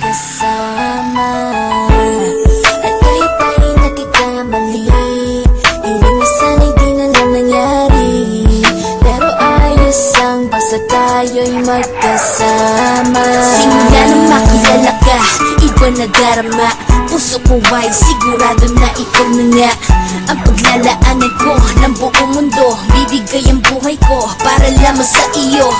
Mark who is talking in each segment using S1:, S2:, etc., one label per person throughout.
S1: magkasama. At kahit tayo'y nagkakamali, hindi na sana'y di na lang nangyari. Pero ayos ang basta tayo'y magkasama. Simula nang makilala ka, iba na darama. Puso ko ay sigurado na ikaw na nga ang paglalaanan ko ng buong mundo. Bibigay ang buhay ko para lamang sa iyo.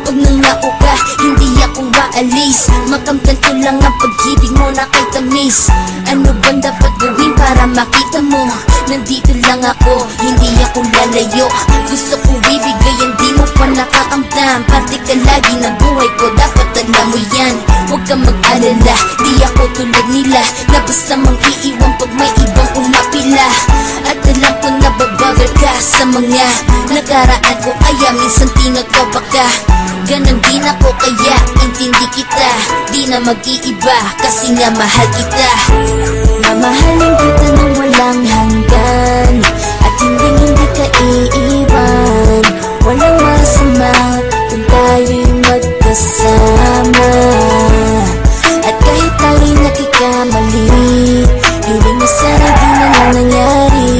S1: Pag nangako ka, hindi ako waalis. Makamtan ko lang ang pag-ibig mo na kay tamis. Ano bang dapat gawin para makita mo? Nandito lang ako, hindi ako lalayo. Gusto ko bibigay ang di mo pa nakakamtam. Parte ka lagi ng buhay ko, dapat alam mo yan. Huwag kang mag-alala, di ako tulad nila na basta mang iiwan pag may ibang umapila. At alam ko na babagay ka sa mga nakaraan ko, kaya minsan tinagpapa ka. Ganon din ako kaya intindi kita. Di na mag-iiba kasi nga mahal kita. Mamahalin kita nang walang hanggan, at hindi ka iiwan. Walang masama kung tayo'y magkasama. At kahit tayo'y nagkakamali, hindi na sana di na lang nangyari.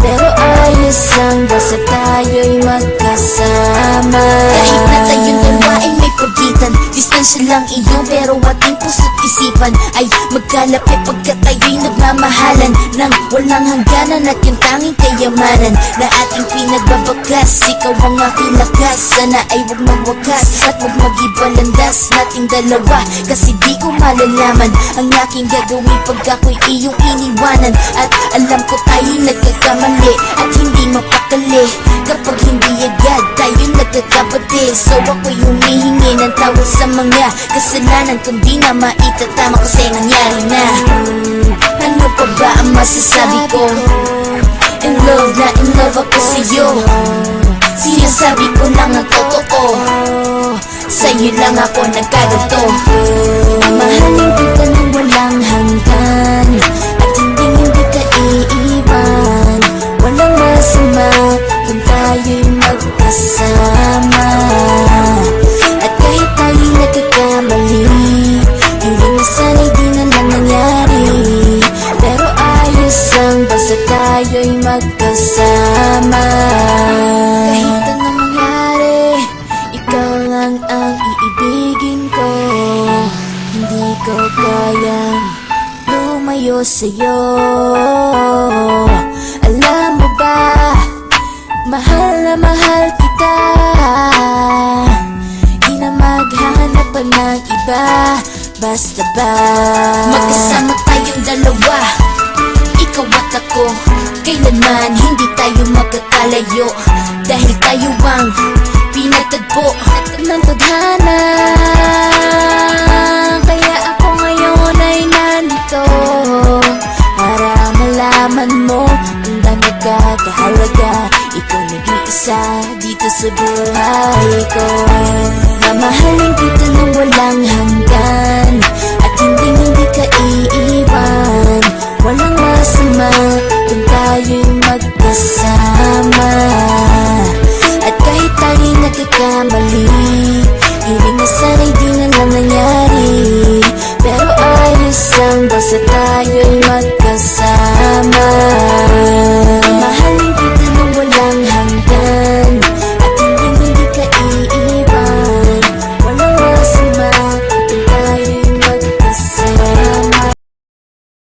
S1: Pero ayos ang basta tayo'y magkasama. Kahit na tayong dalawa ay may pagitan, distansya lang iyo pero ating puso't isipan ay magkalapit pagkat tayo'y nagmamahalan ng walang hangganan. At yung tanging kayamanan na ating pinagbabakas, ikaw ang aking lakas. Sana ay huwag magwakas at huwag mag-iba landas nating dalawa, kasi di ko malalaman ang aking gagawin pag ako'y iyong iniwanan. At alam ko tayo'y nagkakamali at hindi mapakali kapag hindi agad tayo'y nagkakabati. So ako'y humihingi ng tawad sa mga kasalanan kung di na maitatama kasi nangyari na. Ano pa ba ang masasabi ko? In love na in love ako sa'yo. Sinasabi ko lang ang totoo, sa'yo lang ako nagkaganto. Mamahalin kita nang walang hanggan, at hindi ka iiwan. Walang masama kung tayo'y magkasama. At kahit tayo'y nagkakamali, hindi na sana'y di na lang nangyari. Pero ayos ang basta tayo'y magkasama. Kahit anong mangyari, ikaw lang ang iibigin ko. Hindi ko kayang lumayo sa'yo. Alam mo ba, mahal na mahal kita. Di na maghanap pa ng iba, basta ba magkasama tayong dalawa, ikaw at ako. Kailanman hindi tayo magkakalayo, dahil tayo ang pinatagpo ng tadhana. Kaya ako ngayon ay nandito para malaman mo kung gaano ka kahalaga. Ikaw nag-iisa dito sa buhay ko. Mamahalin kita nang walang hanggan, at hindi ka iiwan. Walang masama kung tayo'y magkasama.